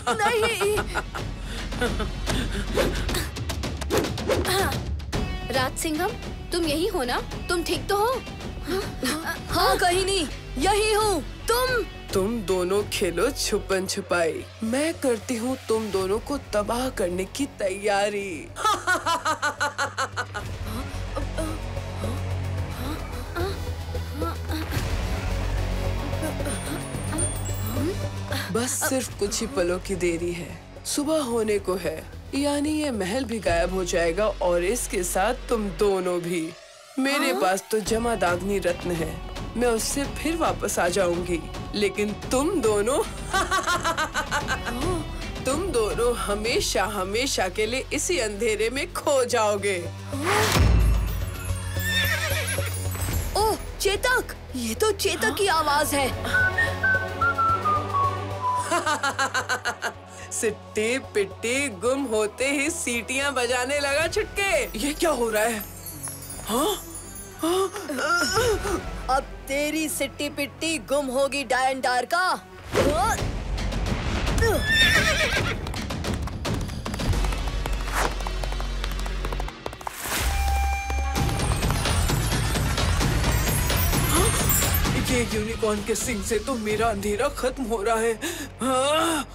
नहीं। राज सिंघम, तुम यही हो ना? तुम ठीक तो हो? हाँ कहीं नहीं, यही हूँ। तुम दोनों खेलो छुपन छुपाई। मैं करती हूँ तुम दोनों को तबाह करने की तैयारी। बस सिर्फ कुछ ही पलों की देरी है। सुबह होने को है, यानी ये महल भी गायब हो जाएगा और इसके साथ तुम दोनों भी। मेरे पास तो जमादाग्नि रत्न है, मैं उससे फिर वापस आ जाऊंगी। लेकिन तुम दोनों तुम दोनों हमेशा हमेशा के लिए इसी अंधेरे में खो जाओगे। ओह चेतक, ये तो चेतक की आवाज है। सिट्टी पिट्टी गुम होते ही सीटियां बजाने लगा छुटके। ये क्या हो रहा है? हाँ? अब तेरी सिट्टी पिट्टी गुम होगी डायन-डार का। ये यूनिकॉर्न के सिंग से तो मेरा अंधेरा खत्म हो रहा है। हाँ?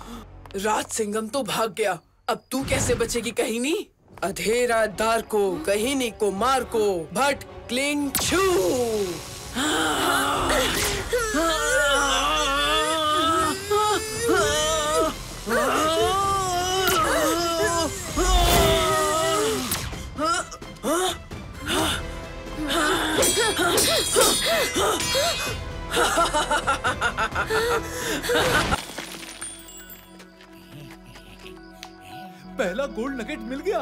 राज सिंघम तो भाग गया, अब तू कैसे बचेगी कहीनी? अधेरा दार को, कहीनी को मार को, भट क्लिंग छू। पहला गोल्ड नगेट मिल गया।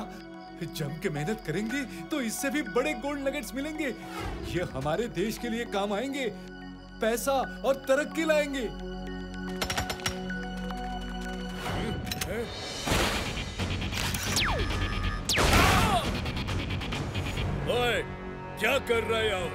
जम के मेहनत करेंगे तो इससे भी बड़े गोल्ड नगेट्स मिलेंगे। ये हमारे देश के लिए काम आएंगे, पैसा और तरक्की लाएंगे। ओए, क्या कर रहे हो?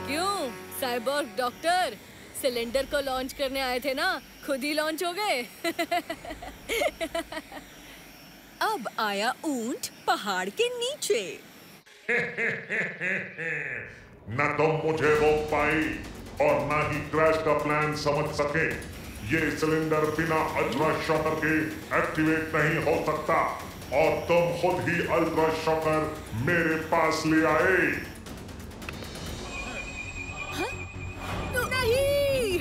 क्यों साइबोर्ग डॉक्टर, सिलेंडर को लॉन्च करने आए थे ना, खुद ही लॉन्च हो गए। अब आया ऊंट पहाड़ के नीचे। न तुम मुझे रोक पाई और न ही क्रैश का प्लान समझ सके। ये सिलेंडर बिना अल्ट्रा शॉकर के एक्टिवेट नहीं हो सकता और तुम खुद ही अल्ट्रा शॉकर मेरे पास ले आए। नहीं।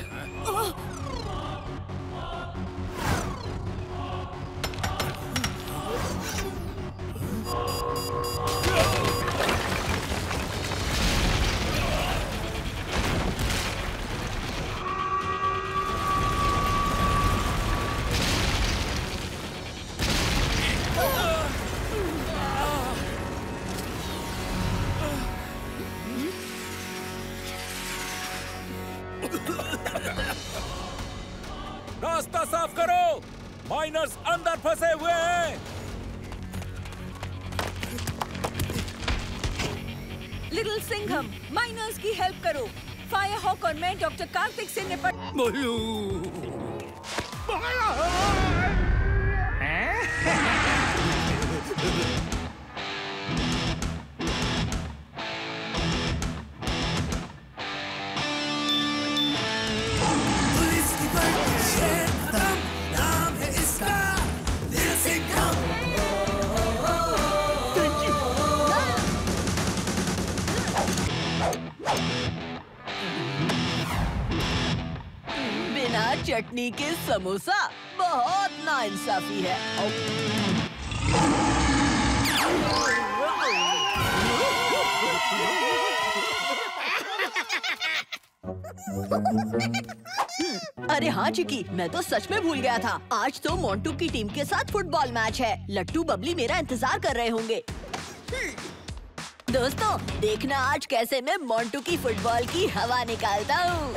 रास्ता साफ करो, माइनर्स अंदर फंसे हुए हैं। लिटिल सिंघम, माइनर्स की हेल्प करो। फायर हॉक और मैं डॉक्टर कार्तिक से निपट। बोलू। बिना चटनी के समोसा बहुत नाइंसाफी है। अरे हाँ चिकी, मैं तो सच में भूल गया था। आज तो मोंटू की टीम के साथ फुटबॉल मैच है। लट्टू बबली मेरा इंतजार कर रहे होंगे। दोस्तों देखना आज कैसे मैं मोंटू की फुटबॉल की हवा निकालता हूँ।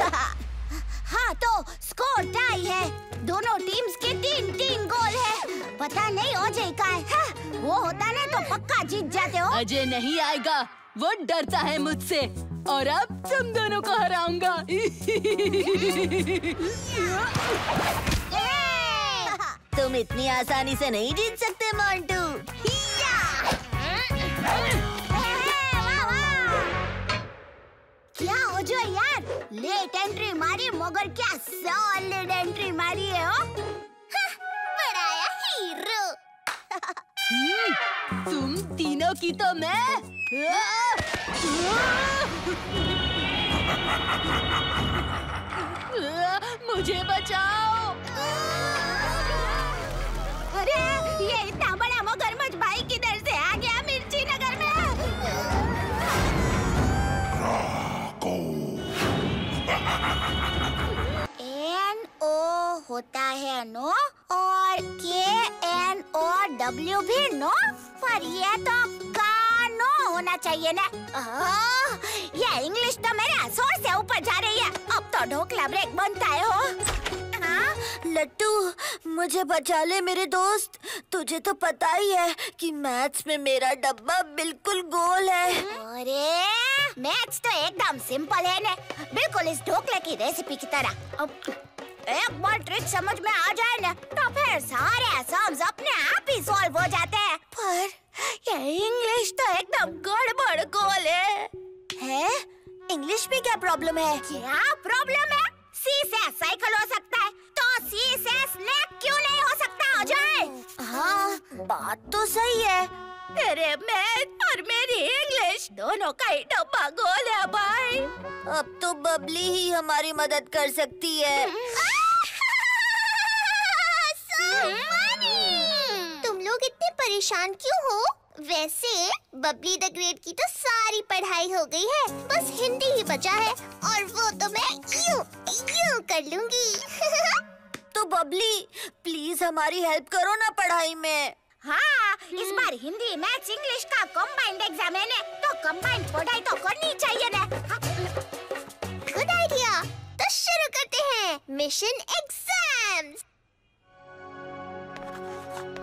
हाँ तो स्कोर टाई है। दोनों टीम्स के 3-3 गोल है। पता नहीं अजय का है। वो होता ना तो पक्का जीत जाते हो। अजय नहीं आएगा, वो डरता है मुझसे और अब तुम दोनों को हराऊंगा। तुम इतनी आसानी से नहीं जीत सकते मोंटू। क्या हो जो यार, लेट एंट्री मारी मगर क्या सॉलिड एंट्री मारी है हो। बड़ा हीरो। तुम तीनों की तो मैं। मुझे बचाओ। अरे ये इतना बड़ा मगरमच्छ भाई किधर से आ गया मिर्ची नगर में। NO होता है नो और KNOW भी नो, पर ये तो कानो होना चाहिए ना। ये इंग्लिश तो मेरे सोच से ऊपर जा रही है। अब तो ढोकला ब्रेक बनता है हो। लट्टू, मुझे बचा ले मेरे दोस्त। तुझे तो पता ही है कि मैथ्स में मेरा डब्बा बिल्कुल गोल है। अरे मैथ्स तो एकदम सिंपल है ना, बिल्कुल इस ढोकले की रेसिपी की तरह। अब एक बार ट्रिक समझ में आ जाए ना तो फिर सारे सम्स अपने आप ही सॉल्व हो जाते हैं। पर ये इंग्लिश तो एकदम गड़बड़ गोल है। इंग्लिश में क्या प्रॉब्लम है? क्या प्रॉब्लम है? सी से साइकिल हो सकता है तो सी से स्नैक क्यों नहीं हो सकता अजय? हाँ, बात तो सही है। मेरे मैथ और मेरी इंग्लिश दोनों का ही डब्बा गोल है भाई। अब तो बबली ही हमारी मदद कर सकती है। तुम लोग इतने परेशान क्यों हो? वैसे बबली द ग्रेट की तो सारी पढ़ाई हो गई है, बस हिंदी ही बचा है और वो तो मैं यूं कर लूंगी। तो बबली प्लीज हमारी हेल्प करो ना पढ़ाई में। हाँ, इस बार हिंदी मैथ्स इंग्लिश का कंबाइंड एग्जाम है ना, तो कंबाइंड पढ़ाई तो करनी चाहिए ना। गुड आइडिया, तो शुरू करते हैं मिशन एग्जाम्स।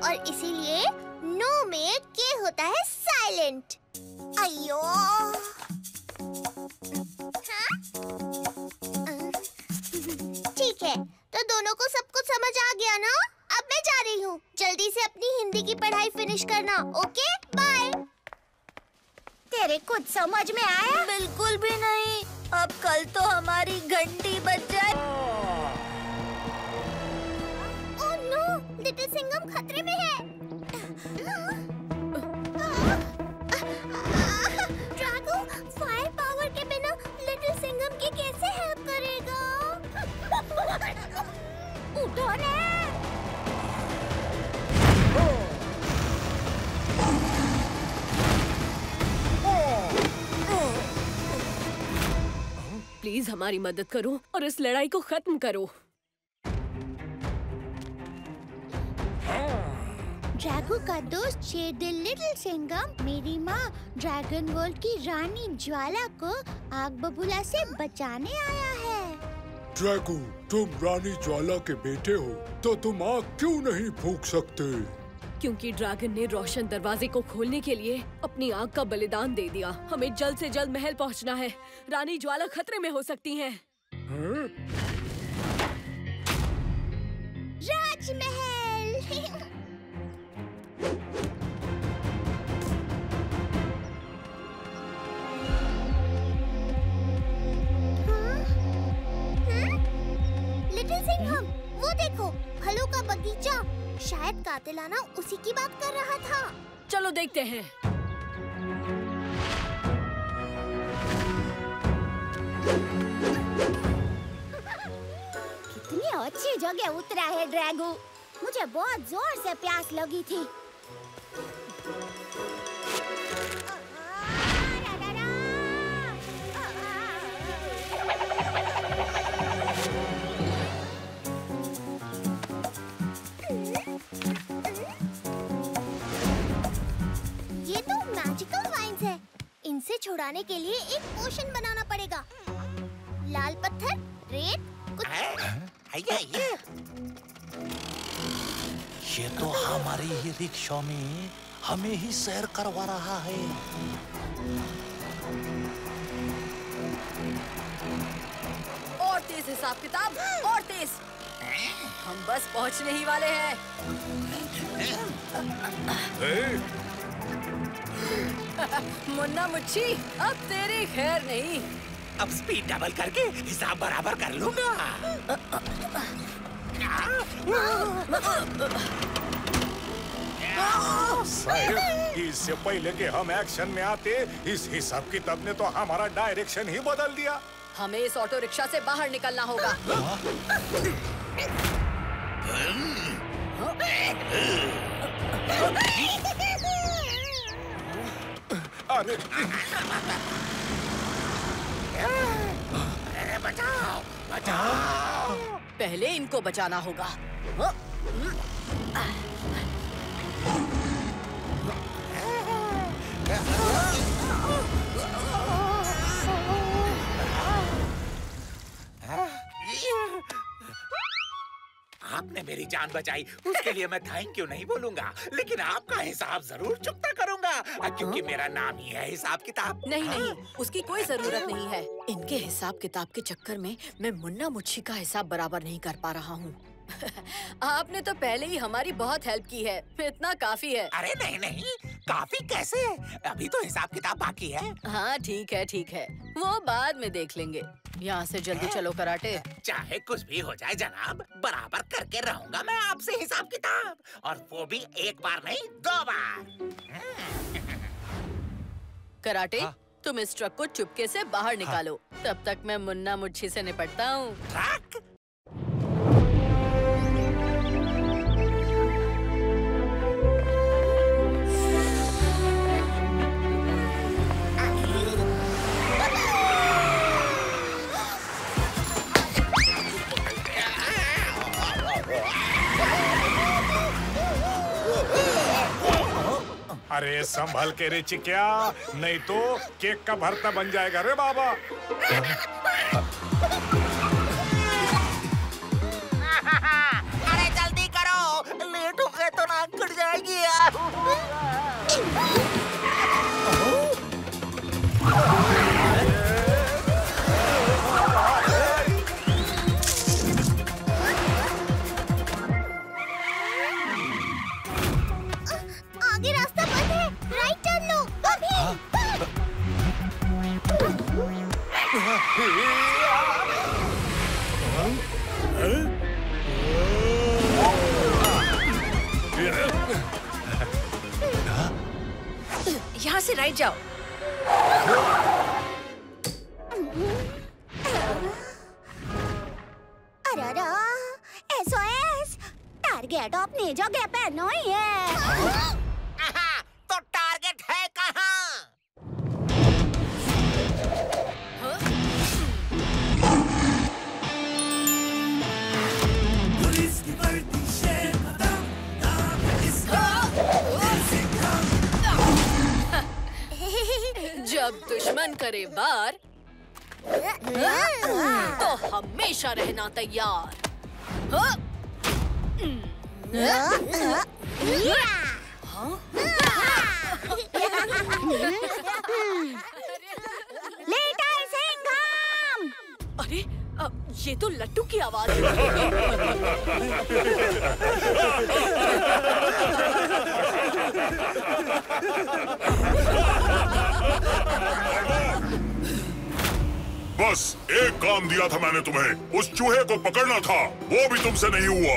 और इसीलिए नो में के होता है साइलेंट। अयो, ठीक है, तो दोनों को सब कुछ समझ आ गया ना? अब मैं जा रही हूँ, जल्दी से अपनी हिंदी की पढ़ाई फिनिश करना। Okay, bye. तेरे कुछ समझ में आया? बिल्कुल भी नहीं। अब कल तो हमारी घंटी बज जाए। ओह नो, लिटिल सिंघम खतरे में है। ड्रैगो फायर पावर के बिना लिटिल सिंघम की कैसे हेल्प करेगा? उठो ना। प्लीज हमारी मदद करो और इस लड़ाई को खत्म करो। ड्रैगो का दोस्त शेरदिल लिटिल सिंघम मेरी माँ ड्रैगन वर्ल्ड की रानी ज्वाला को आग बबूला से बचाने आया है। ड्रैगो, तुम रानी ज्वाला के बेटे हो, तो तुम आग क्यों नहीं फूंक सकते? क्योंकि ड्रैगन ने रोशन दरवाजे को खोलने के लिए अपनी आग का बलिदान दे दिया। हमें जल्द से जल्द महल पहुंचना है। रानी ज्वाला खतरे में हो सकती हैं। राजमहल। लिटिल सिंघम, वो देखो, फलों का बगीचा। शायद कातिलाना उसी की बात कर रहा था। चलो देखते हैं। कितनी अच्छी जगह उतरा है ड्रैगो। मुझे बहुत जोर से प्यास लगी थी। ये तो मैजिकल वाइन्स है। इनसे छुड़ाने के लिए एक पोशन बनाना पड़ेगा। लाल पत्थर, रेत, कुछ ये तो हमारी ही रिक्शा में हमें ही सैर करवा रहा है। और तेज हिसाब किताब, और तेज। हम बस पहुंचने ही वाले हैं। मुन्ना मुच्छी, अब तेरी खैर नहीं। अब स्पीड डबल करके हिसाब बराबर कर लूंगा। साहिब, इससे पहले कि हम एक्शन में आते, इस हिसाब किताब ने तो हमारा डायरेक्शन ही बदल दिया। हमें इस ऑटो रिक्शा से बाहर निकलना होगा। अरे बचाओ, बचाओ। पहले इनको बचाना होगा। आपने मेरी जान बचाई, उसके लिए मैं थैंक यू नहीं बोलूंगा, लेकिन आपका हिसाब जरूर चुकता करूंगा, क्योंकि मेरा नाम ही है हिसाब किताब। नहीं नहीं, उसकी कोई जरूरत नहीं है। इनके हिसाब किताब के चक्कर में मैं मुन्ना मुच्छी का हिसाब बराबर नहीं कर पा रहा हूँ। आपने तो पहले ही हमारी बहुत हेल्प की है, इतना काफी है। अरे नहीं नहीं, काफी कैसे? अभी तो हिसाब किताब बाकी है। हाँ ठीक है, वो बाद में देख लेंगे। यहाँ से जल्दी चलो कराटे। चाहे कुछ भी हो जाए जनाब, बराबर करके रहूंगा मैं आपसे हिसाब किताब, और वो भी एक बार नहीं 2 बार। कराटे, तुम इस ट्रक को चुपके से बाहर निकालो। तब तक मैं मुन्ना मुच्छी से निपटता हूँ। ट्रक? अरे संभल के रे चिकिया, नहीं तो केक का भरता बन जाएगा रे बाबा। अरे जल्दी करो, लेट हो गए तो नाक कट जाएगी यार। आगे रास्ता बंद है, राइट टर्न लो अभी। यहाँ से राइट जाओ। अरे SOS, टारगेट अपनी जगह पे नहीं है। तो टारगेट है कहाँ? जब दुश्मन करे वार, तो हमेशा रहना तैयार। लेट आए सिंघम। अरे ये तो लट्टू की आवाज है। बस एक काम दिया था मैंने तुम्हें, उस चूहे को पकड़ना था, वो भी तुमसे नहीं हुआ।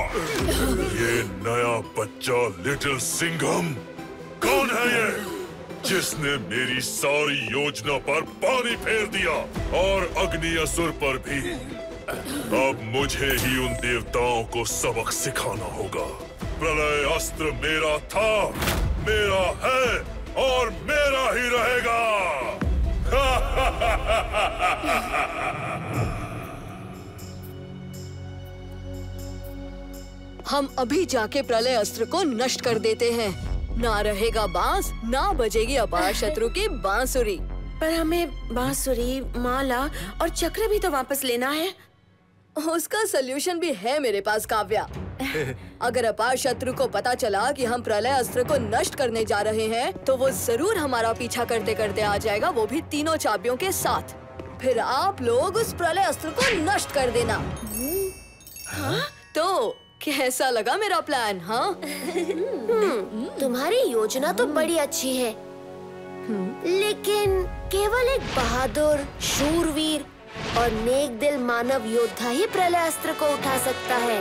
ये नया बच्चा लिटिल सिंघम कौन है ये, जिसने मेरी सारी योजना पर पानी फेर दिया, और अग्नि असुर पर भी। अब मुझे ही उन देवताओं को सबक सिखाना होगा। प्रलय अस्त्र मेरा था, मेरा है और मेरा ही रहेगा। हम अभी जाके प्रलय अस्त्र को नष्ट कर देते हैं। ना रहेगा बांस, ना बजेगी अपार शत्रु की बांसुरी। पर हमें बांसुरी, माला और चक्र भी तो वापस लेना है। उसका सल्यूशन भी है मेरे पास काव्या। अगर अपार शत्रु को पता चला कि हम प्रलय अस्त्र को नष्ट करने जा रहे हैं, तो वो जरूर हमारा पीछा करते करते आ जाएगा, वो भी तीनों चाबियों के साथ। फिर आप लोग उस प्रलय अस्त्र को नष्ट कर देना। तो कैसा लगा मेरा प्लान? हाँ तुम्हारी योजना तो बड़ी अच्छी है, लेकिन केवल एक बहादुर, शूरवीर और नेक दिल मानव योद्धा ही प्रलय अस्त्र को उठा सकता है।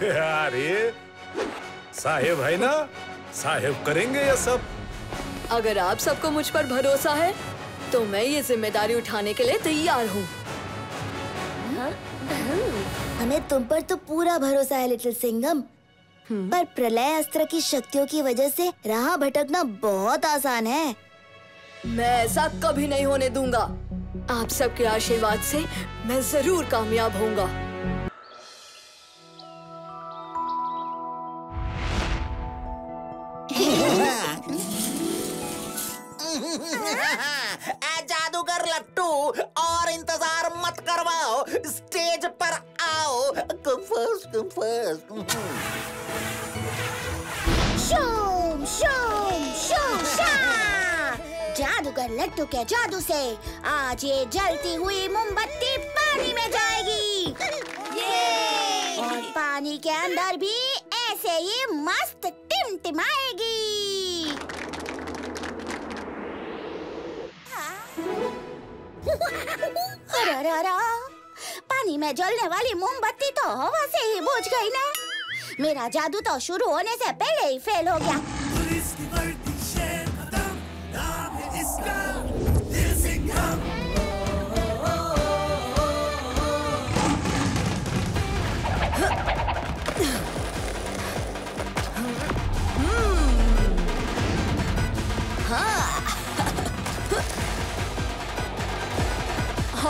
अरे साहेब है ना, साहेब करेंगे ये सब। अगर आप सबको मुझ पर भरोसा है तो मैं ये जिम्मेदारी उठाने के लिए तैयार हूँ। हमें तुम पर तो पूरा भरोसा है लिटिल सिंघम, पर प्रलय अस्त्र की शक्तियों की वजह से राह भटकना बहुत आसान है। मैं ऐसा कभी नहीं होने दूंगा। आप सबके आशीर्वाद से मैं जरूर कामयाब होऊंगा। जादूगर लट्टू, और इंतजार मत करवाओ, स्टेज पर आओ। Come first. शूम शूम शूम शा। जादूगर लट्टू के जादू से आज ये जलती हुई मोमबत्ती पानी में जाएगी। और पानी के अंदर भी ऐसे ही मस्त टिमटिमाएगी। अरे, पानी में जलने वाली मोमबत्ती तो हवा से ही बुझ गई ना। मेरा जादू तो शुरू होने से पहले ही फेल हो गया।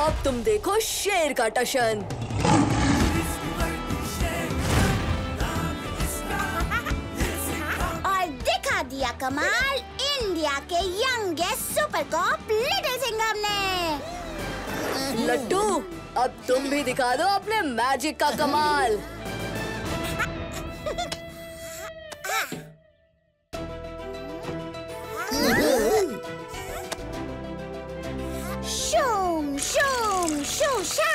अब तुम देखो शेर का टशन। और दिखा दिया कमाल इंडिया के youngest super cop little Singham ने। लट्टू, अब तुम भी दिखा दो अपने मैजिक का कमाल। शूम शूम शूशा।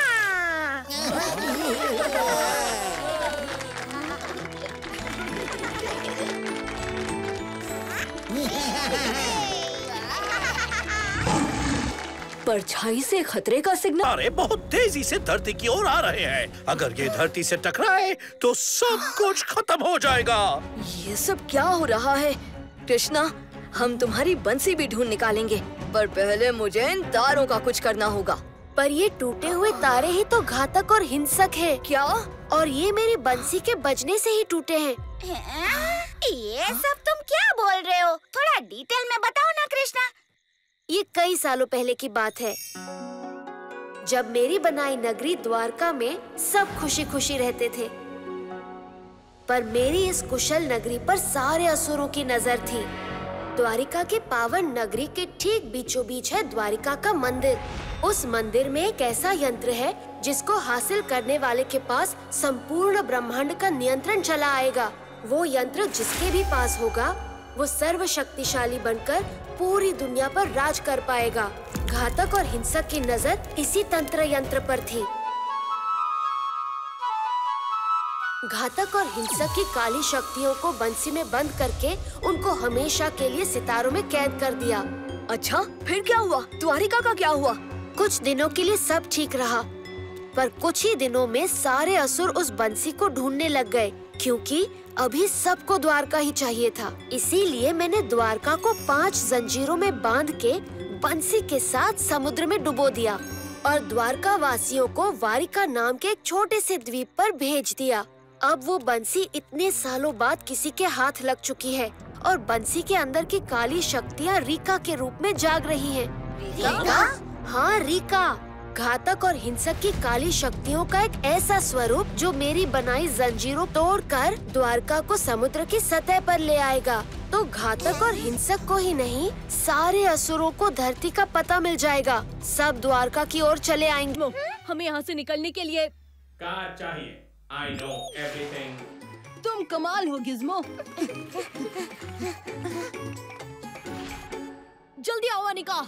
परछाई से खतरे का सिग्नल। अरे बहुत तेजी से धरती की ओर आ रहे हैं। अगर ये धरती से टकराए तो सब कुछ खत्म हो जाएगा। ये सब क्या हो रहा है? कृष्णा, हम तुम्हारी बंसी भी ढूंढ निकालेंगे, पर पहले मुझे इन तारों का कुछ करना होगा। पर ये टूटे हुए तारे ही तो घातक और हिंसक है। क्या? और ये मेरी बंसी के बजने से ही टूटे हैं। ये सब तुम क्या बोल रहे हो? थोड़ा डिटेल में बताओ ना कृष्णा। ये कई सालों पहले की बात है, जब मेरी बनाई नगरी द्वारका में सब खुशी खुशी रहते थे। पर मेरी इस कुशल नगरी पर सारे असुरों की नजर थी। द्वारिका के पावन नगरी के ठीक बीचों बीच है द्वारिका का मंदिर। उस मंदिर में एक ऐसा यंत्र है जिसको हासिल करने वाले के पास संपूर्ण ब्रह्मांड का नियंत्रण चला आएगा। वो यंत्र जिसके भी पास होगा वो सर्वशक्तिशाली बनकर पूरी दुनिया पर राज कर पाएगा। घातक और हिंसक की नजर इसी तंत्र यंत्र पर थी। घातक और हिंसक की काली शक्तियों को बंसी में बंद करके उनको हमेशा के लिए सितारों में कैद कर दिया। अच्छा, फिर क्या हुआ? द्वारिका का क्या हुआ? कुछ दिनों के लिए सब ठीक रहा, पर कुछ ही दिनों में सारे असुर उस बंसी को ढूंढने लग गए, क्योंकि अभी सबको द्वारका ही चाहिए था। इसीलिए मैंने द्वारका को 5 जंजीरों में बांध के बंसी के साथ समुद्र में डुबो दिया और द्वारका वासियों को वारिका नाम के एक छोटे से द्वीप पर भेज दिया। अब वो बंसी इतने सालों बाद किसी के हाथ लग चुकी है और बंसी के अंदर की काली शक्तियाँ रीका के रूप में जाग रही हैं। रीका? हाँ, रीका, घातक और हिंसक की काली शक्तियों का एक ऐसा स्वरूप जो मेरी बनाई जंजीरों तोड़कर द्वारका को समुद्र की सतह पर ले आएगा। तो घातक और हिंसक को ही नहीं, सारे असुरों को धरती का पता मिल जाएगा। सब द्वारका की ओर चले आएंगे। हमें यहाँ से निकलने के लिए कार चाहिए। I know everything. तुम कमाल हो गिज़्मो। जल्दी आओ अनिका।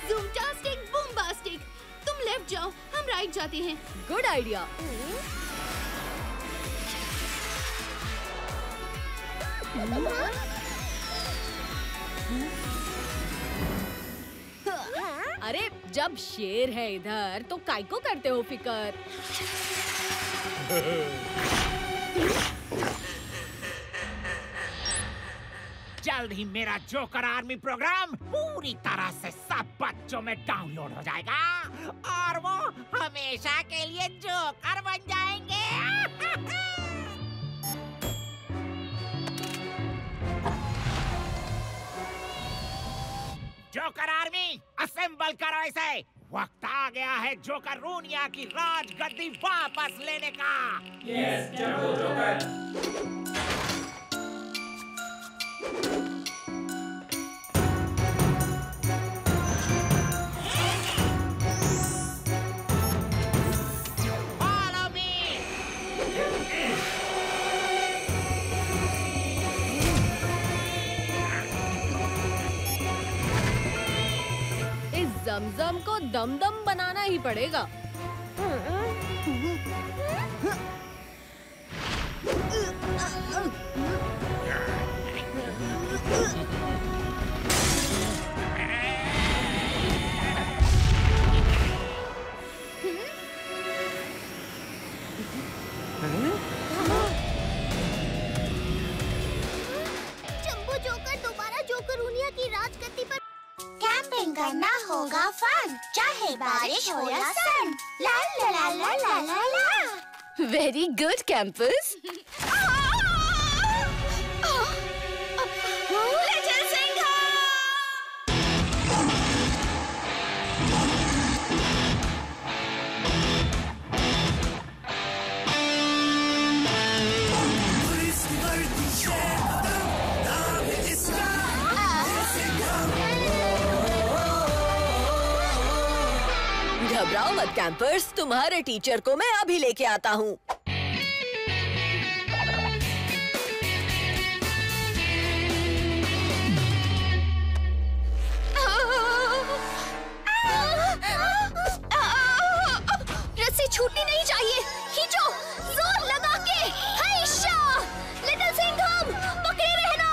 ज़ूमटास्टिक, बूमबास्टिक। तुम लेफ्ट जाओ, हम राइट जाते हैं। Good idea. अरे जब शेर है इधर तो काय को करते हो फिकर? जल्द ही मेरा जोकर आर्मी प्रोग्राम पूरी तरह से सब बच्चों में डाउनलोड हो जाएगा और वो हमेशा के लिए जोकर बन जाएंगे। जोकर आर्मी असेंबल करो इसे। वक्त आ गया है जोकर रूनिया की राजगद्दी वापस लेने का। Yes, jumbo joker. Follow me. इस जमजम को दमदम बनाना ही पड़ेगा। जंबो जोकर दोबारा जोकर रूनिया की राजगद्दी पर कैंपिंग करना होगा फन, चाहे बारिश हो या सन। ला ला ला ला ला ला ला। Very good campus. Little Singham! घबराओ मत कैंपर्स, तुम्हारे टीचर को मैं अभी लेके आता हूँ। रस्सी छूटनी नहीं चाहिए। खींचो जोर लगा के। हैशा! लिटिल सिंघम पकड़े रहना।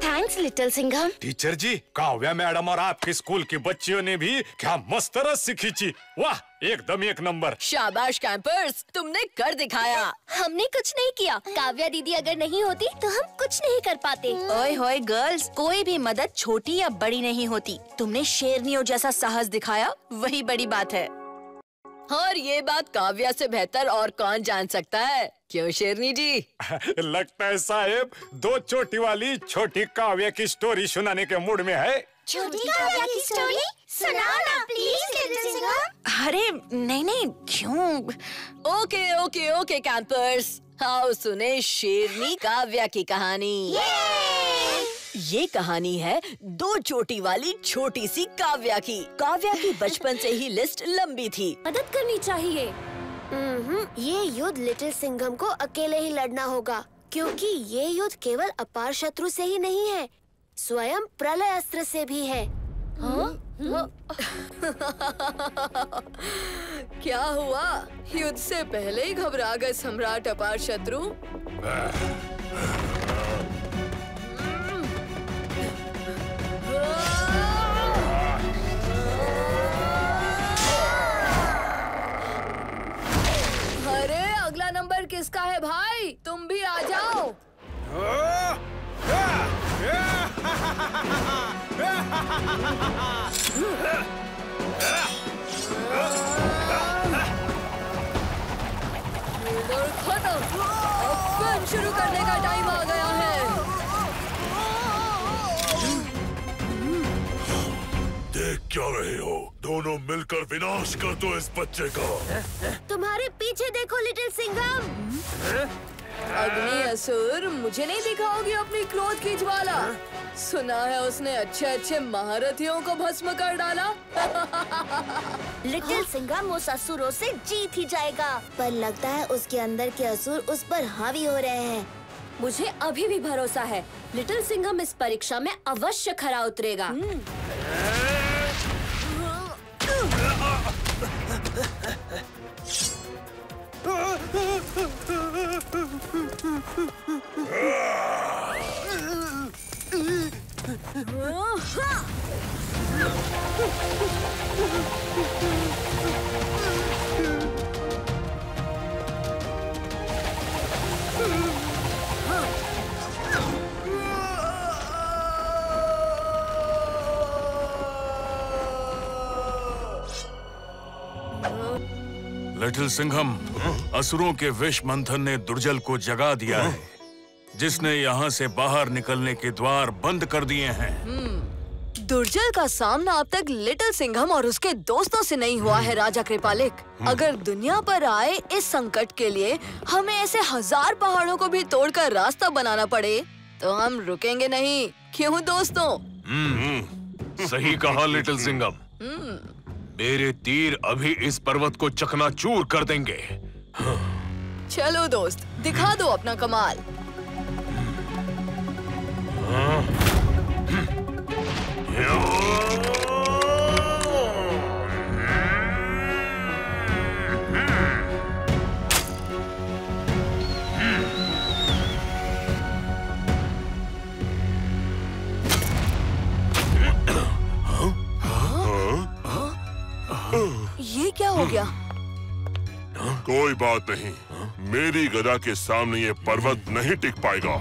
Thanks little Singham. टीचर जी, काव्या मैडम और आपके स्कूल की बच्चियों ने भी क्या मस्त रस्सी खींची। वाह, एकदम एक नंबर। शाबाश कैंपर्स, तुमने कर दिखाया। हमने कुछ नहीं किया। काव्या दीदी अगर नहीं होती तो हम कुछ नहीं कर पाते। ओए होए गर्ल्स, कोई भी मदद छोटी या बड़ी नहीं होती। तुमने शेरनियों जैसा साहस दिखाया, वही बड़ी बात है। और ये बात काव्या से बेहतर और कौन जान सकता है, क्यों शेरनी जी? लगता है साहेब दो चोटी वाली छोटी काव्या की स्टोरी सुनाने के मूड में है। छोटी काव्या की स्टोरी सुनाओ ना प्लीज लिटिल सिंघम। अरे नहीं नहीं, क्यों? ओके ओके ओके कैंपर्स, आओ सुने शेरनी काव्या की कहानी। ये कहानी है दो चोटी वाली छोटी सी काव्या की। काव्या की बचपन से ही लिस्ट लंबी थी। मदद करनी चाहिए। ये युद्ध लिटिल सिंघम को अकेले ही लड़ना होगा, क्योंकि ये युद्ध केवल अपार शत्रु से ही नहीं है, स्वयं प्रलय अस्त्र से भी है। क्या हुआ? युद्ध से पहले ही घबरा गए सम्राट अपार शत्रु? अरे अगला नंबर किसका है भाई? तुम भी आ जाओ। खत्म। अब फिल्म शुरू करने का टाइम आ गया है। देख क्या रहे हो? दोनों मिलकर विनाश कर दो इस बच्चे का। तुम्हारे पीछे देखो लिटिल सिंघम। अग्नि असुर, मुझे नहीं दिखाओगी अपनी क्रोध की ज्वाला? सुना है उसने अच्छे अच्छे महारथियों को भस्म कर डाला। लिटिल सिंघम उस असुरों से जीत ही जाएगा, पर लगता है उसके अंदर के असुर उस पर हावी हो रहे हैं। मुझे अभी भी भरोसा है, लिटिल सिंघम इस परीक्षा में अवश्य खरा उतरेगा। लिटिल सिंघम, असुरों के विष मंथन ने दुर्जल को जगा दिया है, जिसने यहाँ से बाहर निकलने के द्वार बंद कर दिए हैं। दुर्जल का सामना अब तक लिटिल सिंघम और उसके दोस्तों से नहीं हुआ है राजा कृपालिक। अगर दुनिया पर आए इस संकट के लिए हमें ऐसे 1000 पहाड़ों को भी तोड़कर रास्ता बनाना पड़े तो हम रुकेंगे नहीं, क्यों दोस्तों? सही कहा लिटिल सिंघम। मेरे तीर अभी इस पर्वत को चकनाचूर कर देंगे। चलो दोस्त, दिखा दो अपना कमाल। ये क्या हो गया? कोई बात नहीं, मेरी गदा के सामने ये पर्वत नहीं टिक पाएगा।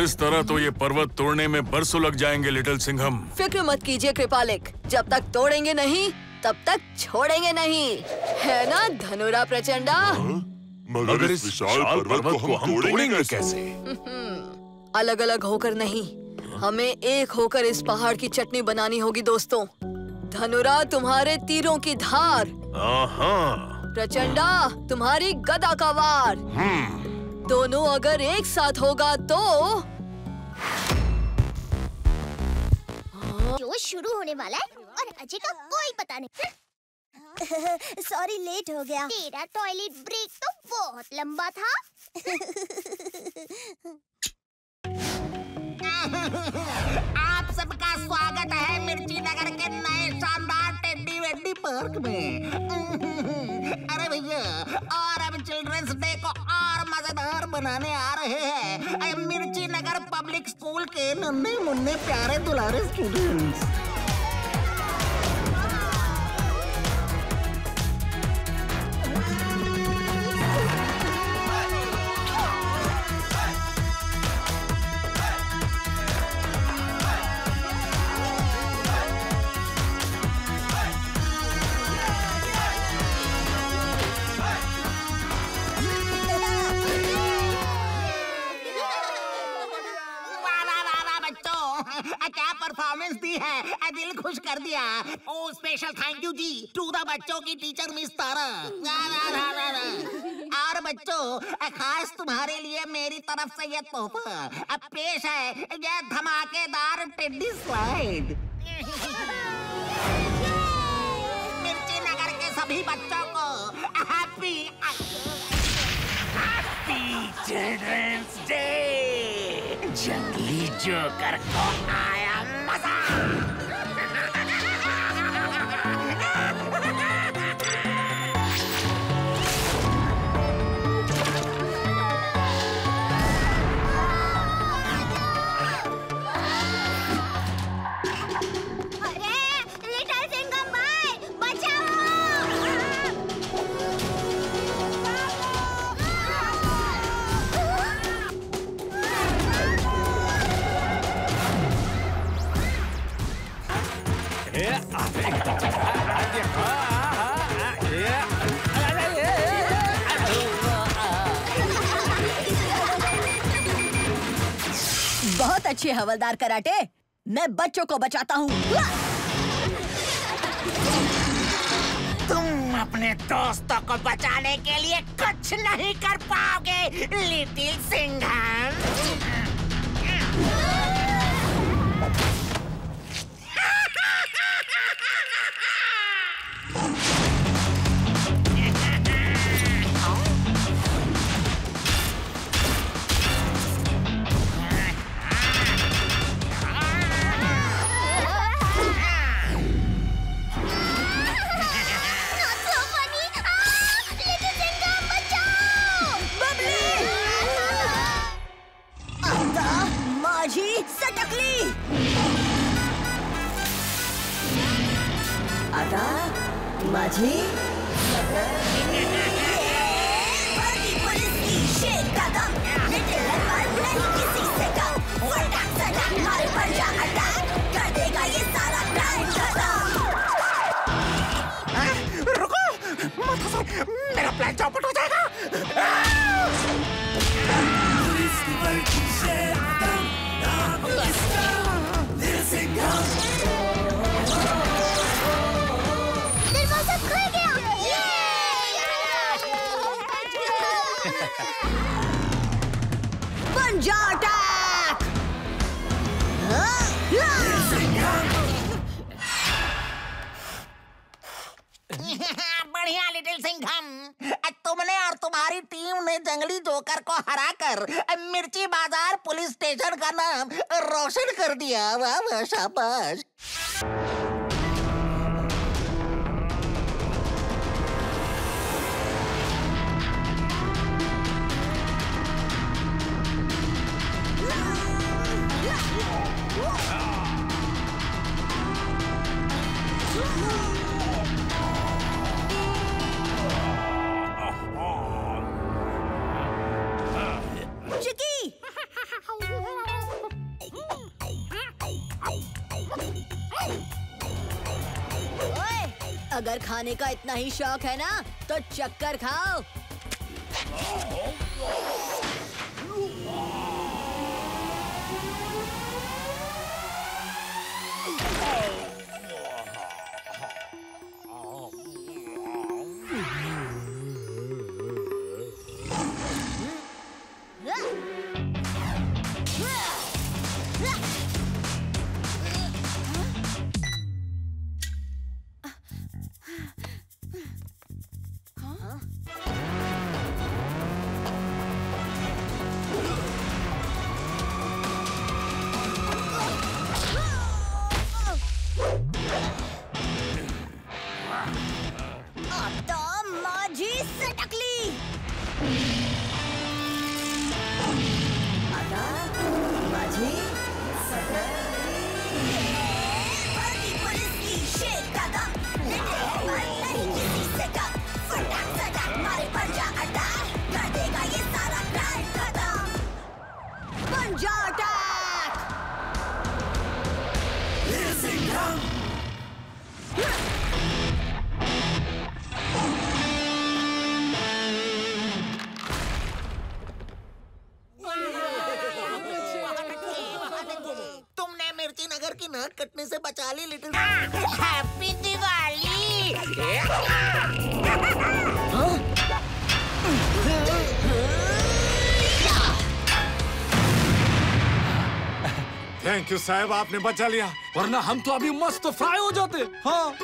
इस तरह तो ये पर्वत तोड़ने में बरसों लग जाएंगे लिटिल सिंघम। फिक्र मत कीजिए कृपालिक, जब तक तोड़ेंगे नहीं तब तक छोड़ेंगे नहीं, है ना धनुरा प्रचंडा? मगर इस विशाल पर्वत को हम तोड़ेंगे कैसे? अलग अलग होकर नहीं, हमें एक होकर इस पहाड़ की चटनी बनानी होगी दोस्तों। धनुरा तुम्हारे तीरों की धार, प्रचंडा तुम्हारी गदा का वार, दोनों अगर एक साथ होगा तो जो शुरू होने वाला है और अजय का कोई पता नहीं। सॉरी लेट हो गया। तेरा टॉयलेट ब्रेक तो बहुत लंबा था। आप सबका स्वागत है मिर्ची नगर के नए शानदार टेडी वेडी पार्क में। अरे भैया, और अब चिल्ड्रंस डे को और मजेदार बनाने आ रहे हैं मिर्ची नगर पब्लिक स्कूल के नन्हे मुन्ने प्यारे दुलारे स्टूडेंट्स। क्या परफॉर्मेंस दी है, दिल खुश कर दिया। ओ स्पेशल थैंक यू जी टू द बच्चों की टीचर मिस तारा। और बच्चों, खास तुम्हारे लिए मेरी तरफ से ये तोहफा अब पेश है, ये धमाकेदार टेडी स्लाइड। मिर्ची नगर के सभी बच्चों को हैप्पी चिल्ड्रंस डे। जंगली जोकर को आया मजा। अच्छे हवलदार कराटे, मैं बच्चों को बचाता हूँ। तुम अपने दोस्तों को बचाने के लिए कुछ नहीं कर पाओगे, लिटिल सिंघम। माझी रुको, मत हंसो, मेरा प्लान चौपट हो जाएगा। दरवाजा खुल गया। बन जा अटैक। बढ़िया लिटिल सिंघम, तुमने और तुम्हारी टीम ने जंगली जोकर को हराकर मिर्ची बाजार पुलिस स्टेशन का नाम रोशन कर दिया। वाह वाह, शाबाश। चिकी, ओए, अगर खाने का इतना ही शौक है ना तो चक्कर खाओ। तुमने मिर्ची नगर की नाक कटने से बचा ली little. Happy Diwali. Thank you साहब, आपने बचा लिया, वरना हम तो अभी मस्त फ्राई हो जाते। हाँ।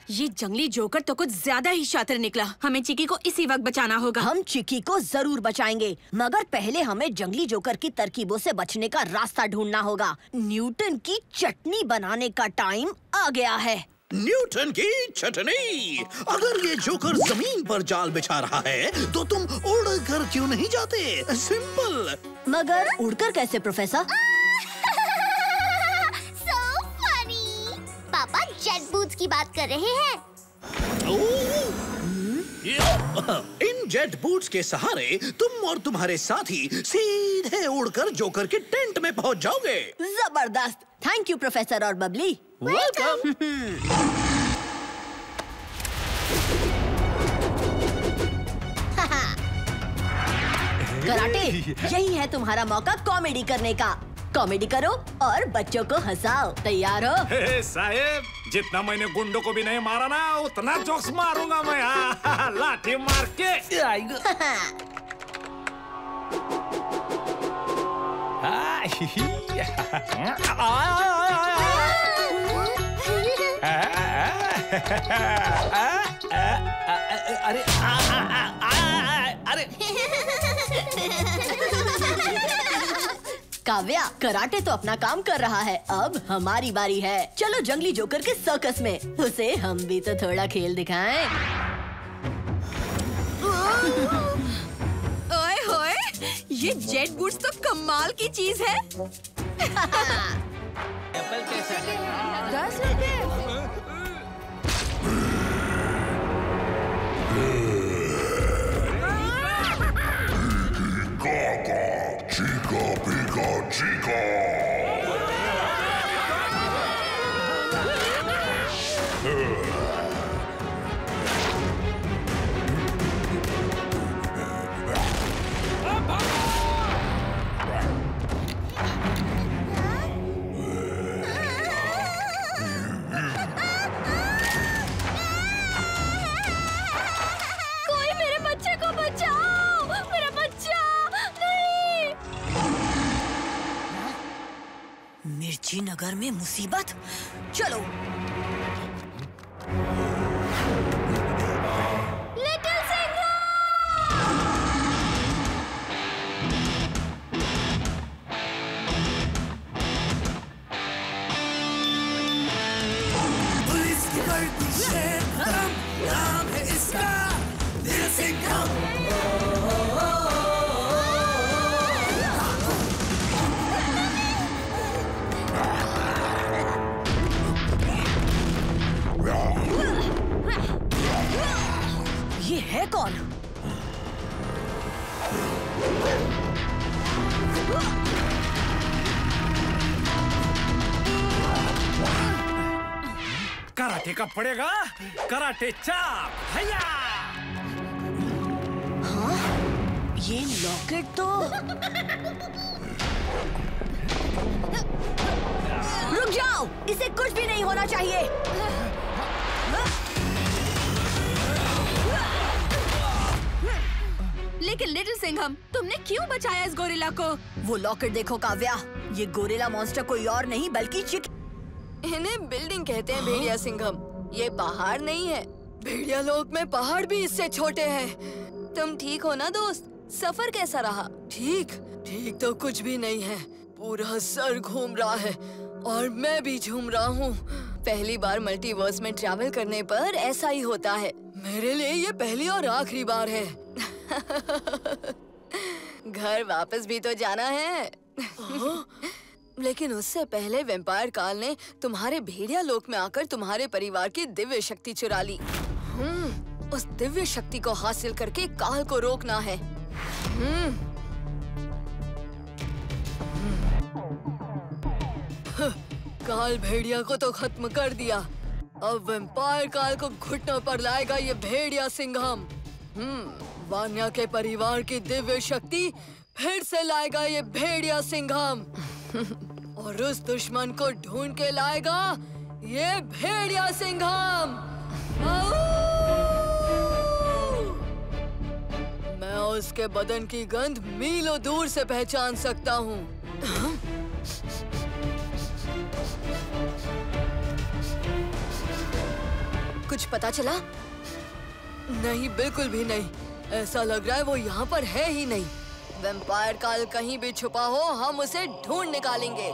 ये जंगली जोकर तो कुछ ज्यादा ही शातिर निकला। हमें चिकी को इसी वक्त बचाना होगा। हम चिकी को जरूर बचाएंगे, मगर पहले हमें जंगली जोकर की तरकीबों से बचने का रास्ता ढूंढना होगा। न्यूटन की चटनी बनाने का टाइम आ गया है। न्यूटन की चटनी। अगर ये जोकर जमीन पर जाल बिछा रहा है तो तुम उड़कर क्यों नहीं जाते? सिंपल। मगर उड़कर कैसे प्रोफेसर? So funny। पापा जेट बूट्स की बात कर रहे हैं। इन जेट बूट्स के सहारे तुम और तुम्हारे साथी सीधे उड़कर जोकर के टेंट में पहुंच जाओगे। जबरदस्त। थैंक यू प्रोफेसर और बबली। वेलकम। कराटे, यही है तुम्हारा मौका कॉमेडी करने का। कॉमेडी करो और बच्चों को हंसाओ। तैयार हो? साहेब, जितना मैंने गुंडों को भी नहीं मारा ना, उतना जोक्स मारूंगा मैं। लाठी मार के। अरे अरे काव्या, कराटे तो अपना काम कर रहा है, अब हमारी बारी है। चलो जंगली जोकर के सर्कस में, उसे हम भी तो थोड़ा खेल दिखाएं। ओए होए, ये जेट बूट्स तो कमाल की चीज है। 10 रुपए। Chica, pica, chica. कोई मेरे बच्चे को बचाओ, मेरा बच्चा नहीं। मिर्ची नगर में मुसीबत। चलो। लिटिल सिंघम! पुलिस की वर्दी शेर खत्म, नाम है इसका दिल सिंघम। ये है कौन? कराटे का पड़ेगा, कराटे चाप। हैया! हाँ? ये लॉकेट तो रुक जाओ, इसे कुछ भी नहीं होना चाहिए। लेकिन लिटिल सिंघम, तुमने क्यों बचाया इस गोरिल्ला को? वो लॉकेट देखो काव्या, ये गोरिल्ला मॉन्स्टर कोई और नहीं बल्कि चिक। इन्हें बिल्डिंग कहते हैं भेड़िया सिंघम, ये पहाड़ नहीं है। भेड़िया लोक में पहाड़ भी इससे छोटे हैं। तुम ठीक हो ना दोस्त? सफर कैसा रहा? ठीक तो कुछ भी नहीं है, पूरा सर घूम रहा है और मैं भी झूम रहा हूँ। पहली बार मल्टीवर्स में ट्रैवल करने पर ऐसा ही होता है। मेरे लिए ये पहली और आखिरी बार है। घर वापस भी तो जाना है। लेकिन उससे पहले वैम्पायर काल ने तुम्हारे भेड़िया लोक में आकर तुम्हारे परिवार की दिव्य शक्ति चुरा ली। उस दिव्य शक्ति को हासिल करके काल को रोकना है। काल भेड़िया को तो खत्म कर दिया, अब वैम्पायर काल को घुटनों पर लाएगा ये भेड़िया सिंघम। वान्या के परिवार की दिव्य शक्ति फिर से लाएगा ये भेड़िया सिंघम और उस दुश्मन को ढूंढ के लाएगा ये भेड़िया सिंघम। मैं उसके बदन की गंध मीलों दूर से पहचान सकता हूँ। कुछ पता चला? नहीं, बिल्कुल भी नहीं। ऐसा लग रहा है वो यहाँ पर है ही नहीं। वैम्पायर काल कहीं भी छुपा हो, हम उसे ढूंढ निकालेंगे।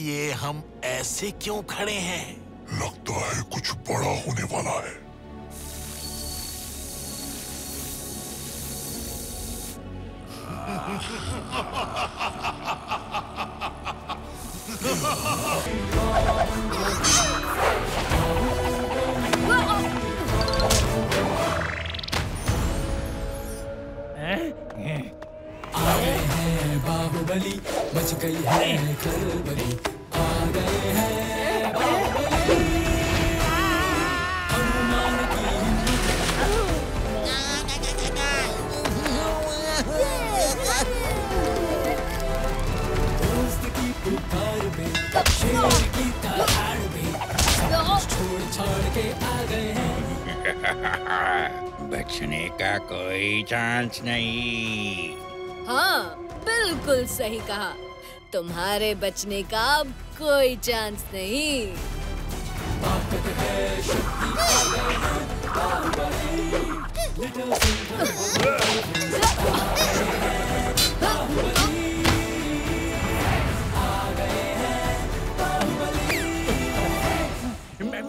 ये हम ऐसे क्यों खड़े हैं? लगता है कुछ बड़ा होने वाला है। आए हैं बाहुबली, मच गई है खलबली, आ गए हैं बाहुबली। हनुमान की दोस्त की पुकार में, शेर की दहाड़ में, सब कुछ छोड़ छाड़ के आ गए हैं। बचने का कोई चांस नहीं। हाँ, बिल्कुल सही कहा। तुम्हारे बचने का अब कोई चांस नहीं। ताकत है, शक्ति आ गए हैं बाहुबली। लिटिल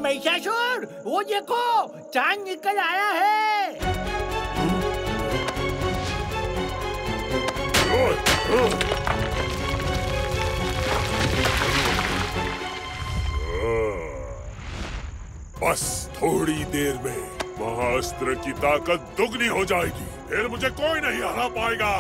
महिषासुर, वो देखो चांद निकल आया है। बस थोड़ी देर में महाअस्त्र की ताकत दुगनी हो जाएगी, फिर मुझे कोई नहीं हरा पाएगा।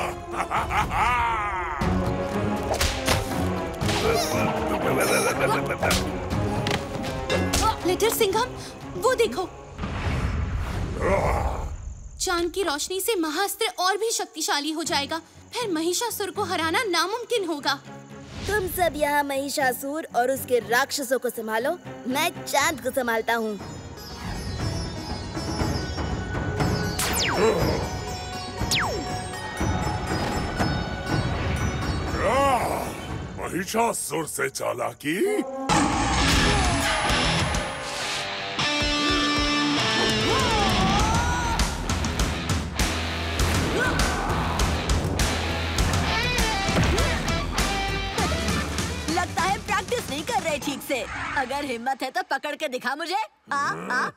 लिटिल सिंघम, वो देखो, चांद की रोशनी से महाअस्त्र और भी शक्तिशाली हो जाएगा। फिर महिषासुर को हराना नामुमकिन होगा। तुम सब यहाँ महिषासुर और उसके राक्षसों को संभालो, मैं चांद को संभालता हूँ। महिषासुर से चालाकी? लगता है प्रैक्टिस नहीं कर रहे ठीक से। अगर हिम्मत है तो पकड़ के दिखा मुझे।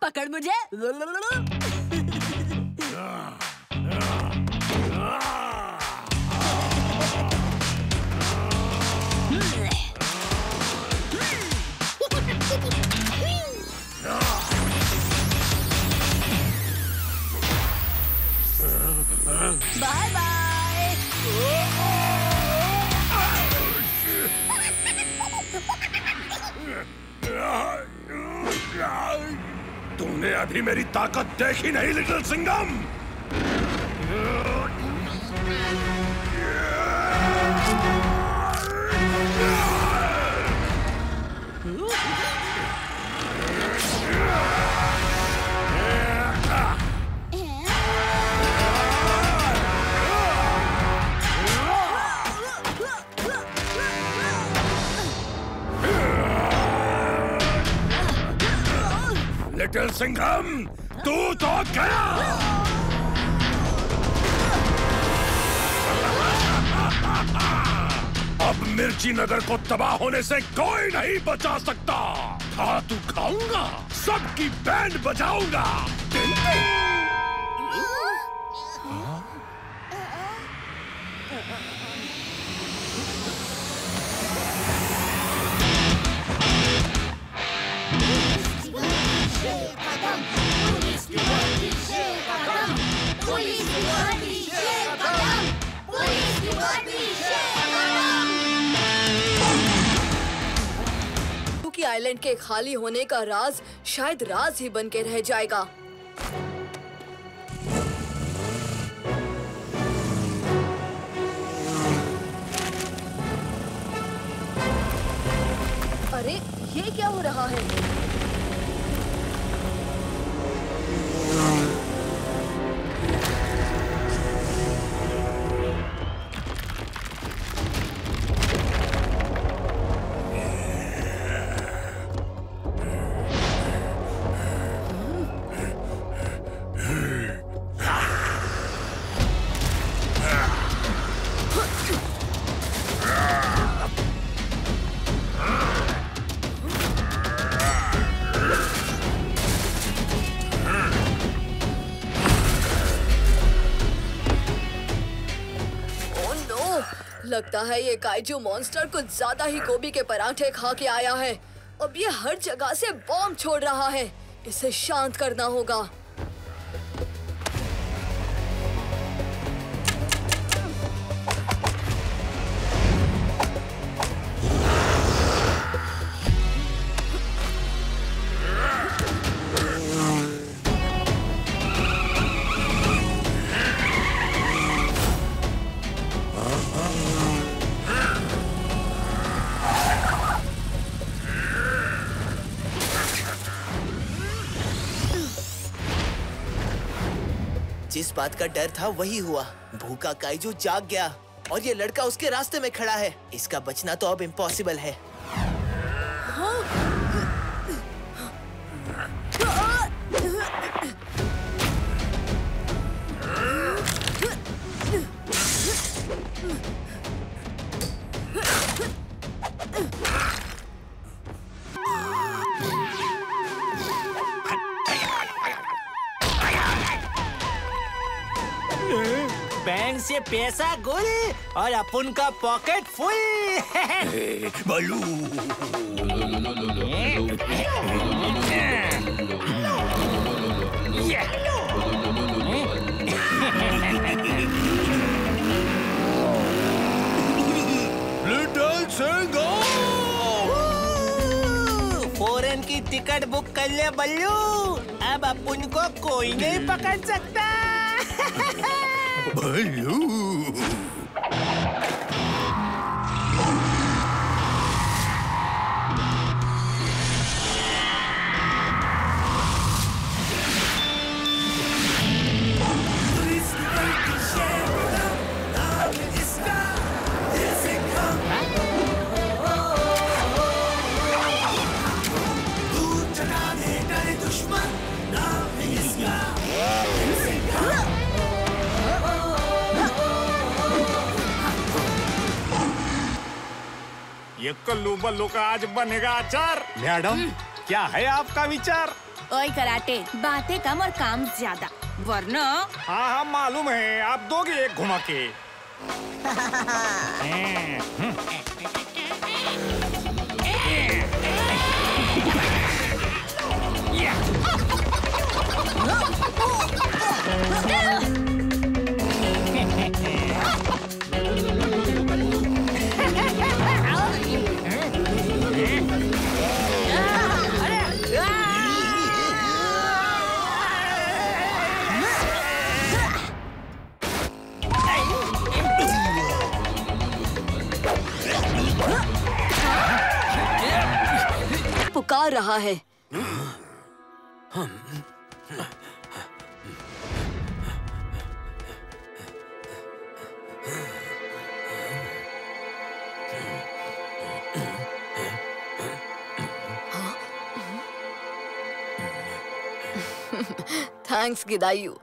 पकड़ मुझे। Bye bye. तूने अभी मेरी ताकत देखी नहीं लिटिल सिंघम। लिटिल सिंघम, तू तो गया। अब मिर्ची नगर को तबाह होने से कोई नहीं बचा सकता। तू खाऊंगा, सबकी बैंड बजाऊंगा। कुकी आइलैंड के खाली होने का राज शायद राज ही बन के रह जाएगा। अरे, ये क्या हो रहा है? लगता है ये काइजू मॉन्स्टर कुछ ज्यादा ही गोभी के पराठे खा के आया है। अब ये हर जगह से बॉम्ब छोड़ रहा है। इसे शांत करना होगा। जिस बात का डर था वही हुआ। भूखा काइजू जाग गया और ये लड़का उसके रास्ते में खड़ा है। इसका बचना तो अब इम्पॉसिबल है। बैंक से पैसा गुल और अपन का पॉकेट फुल। बलू लिटिल सिंघम, फॉरेन की टिकट बुक कर ले बल्लू। अब अपन को कोई नहीं पकड़ सकता। बलू ये कल्लू बल्लू का आज बनेगा अचार। मैडम, क्या है आपका विचार? ओए कराटे, बातें कम और काम ज्यादा, वरना। हाँ हाँ मालूम है, आप दोगे एक घुमा के। पुकार रहा है। थैंक्स गिदायू,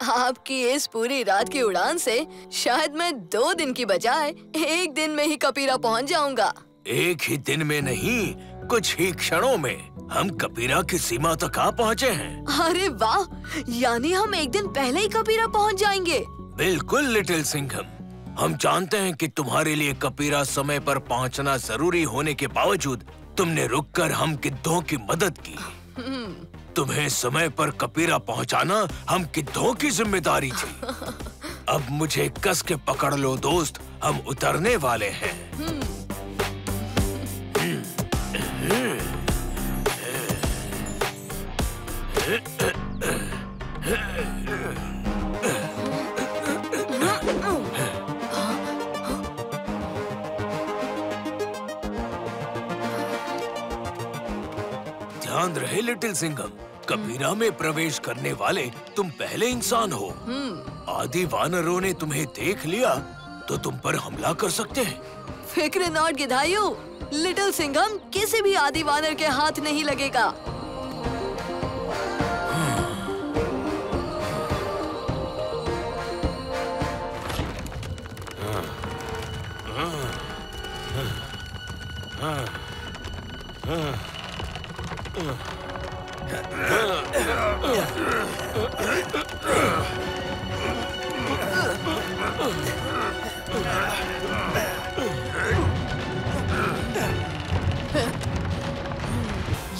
आपकी इस पूरी रात की उड़ान से शायद मैं 2 दिन की बजाय 1 दिन में ही कपीरा पहुंच जाऊंगा। एक ही दिन में नहीं, कुछ ही क्षणों में हम कपीरा की सीमा तक आ पहुँचे हैं। अरे वाह, यानी हम 1 दिन पहले ही कपीरा पहुंच जाएंगे। बिल्कुल लिटिल सिंघम, हम जानते हैं कि तुम्हारे लिए कपीरा समय पर पहुंचना जरूरी होने के बावजूद तुमने रुककर हम गिद्धों की मदद की। तुम्हें समय पर कपीरा पहुंचाना हम गिद्धों की जिम्मेदारी थी। अब मुझे कस के पकड़ लो दोस्त, हम उतरने वाले हैं। ध्यान रहे लिटिल सिंघम, कबीरा में प्रवेश करने वाले तुम पहले इंसान हो। आदि वानरों ने तुम्हें देख लिया तो तुम पर हमला कर सकते हैं। फिक्र नॉट गिधायू, लिटिल सिंघम किसी भी आदि वानर के हाथ नहीं लगेगा।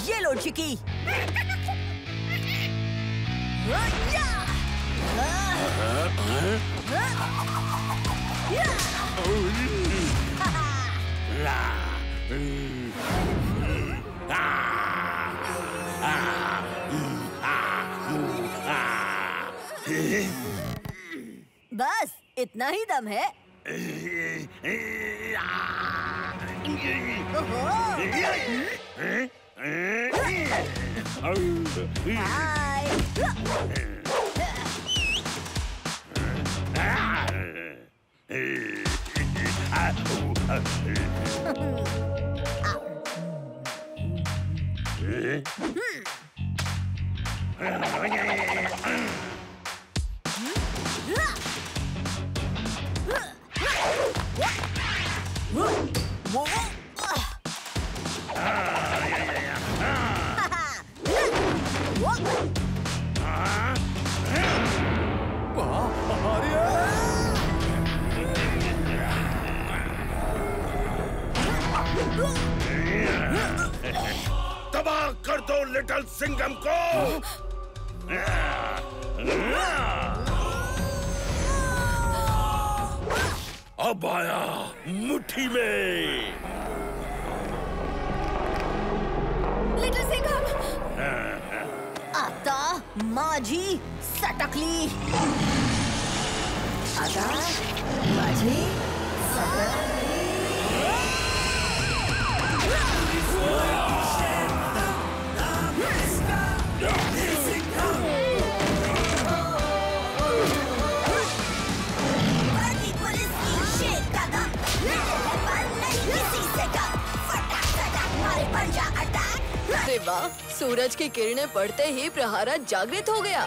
ये लो चिकी। बस इतना ही दम है। तबाह कर दो लिटिल सिंघम को। अब आया मुट्ठी में। लिटिल सिंघम। आता माझी सटकली। आता माझी सटकली। अरे वाह, सूरज की किरणें पड़ते ही प्रहारा जागृत हो गया।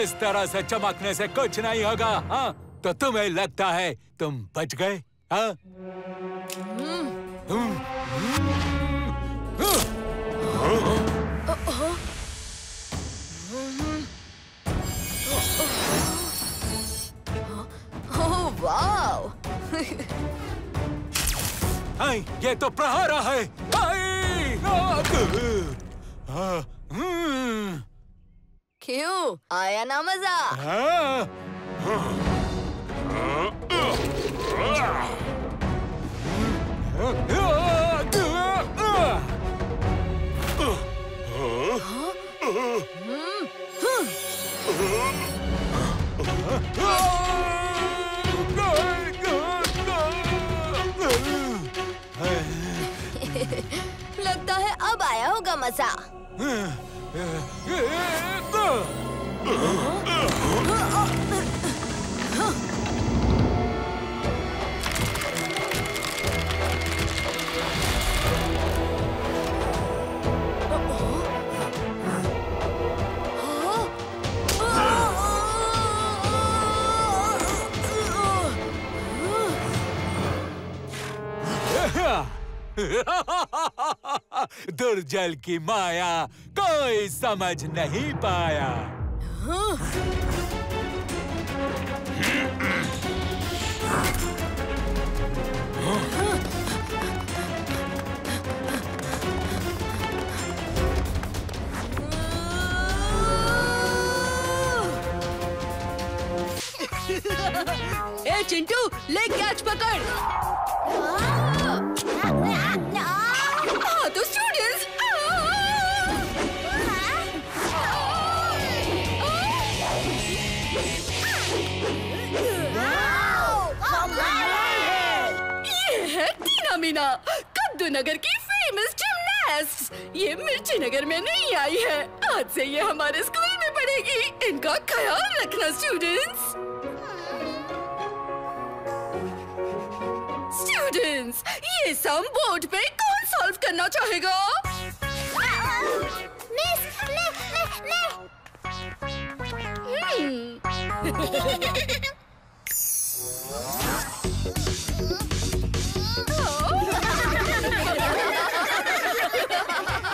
इस तरह से चमकने से कुछ नहीं होगा। हाँ, तो तुम्हें लगता है तुम बच गए? हाँ? वाव! ये तो प्रहारा है। क्यों? आया ना मजा? लगता है अब आया होगा मजा। दुर्जल की माया कोई समझ नहीं पाया। ए चिंटू, ले कैच पकड़। तो स्टूडेंट्स, ये है टीना मीना, कद्दू नगर की फेमस जिमनास्ट। ये मिर्ची नगर में नहीं आई है, आज से ये हमारे स्कूल में पढ़ेगी। इनका ख्याल रखना स्टूडेंट्स। स्टूडेंट्स, ये सम बोर्ड पे कौन सॉल्व करना चाहेगा?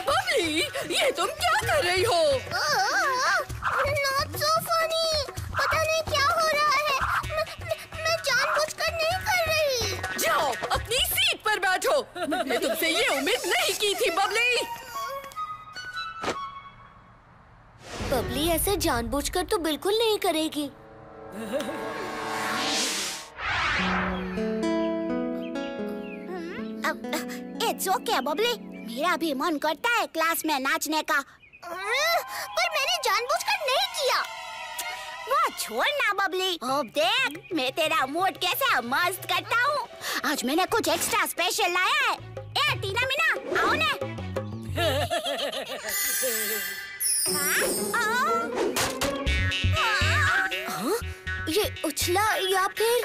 बबली, ये तुम क्या कर रही हो? Not so funny. पता नहीं क्या हो रहा है। मैं जानबूझकर नहीं कर रही। जाओ अपनी सीट पर बैठो। मैंने तुमसे ये उम्मीद नहीं की थी बबली। बबली ऐसे जानबूझकर तो बिल्कुल नहीं करेगी। इट्स ओके बबली, मेरा भी मन करता है क्लास में नाचने का, पर मैंने जानबूझकर नहीं किया। वो छोड़ ना बबली, अब देख मैं तेरा मूड कैसे मस्त करता हूँ। आज मैंने कुछ एक्स्ट्रा स्पेशल लाया है। ए टीना मीना, आओ ने। ये उछला या फिर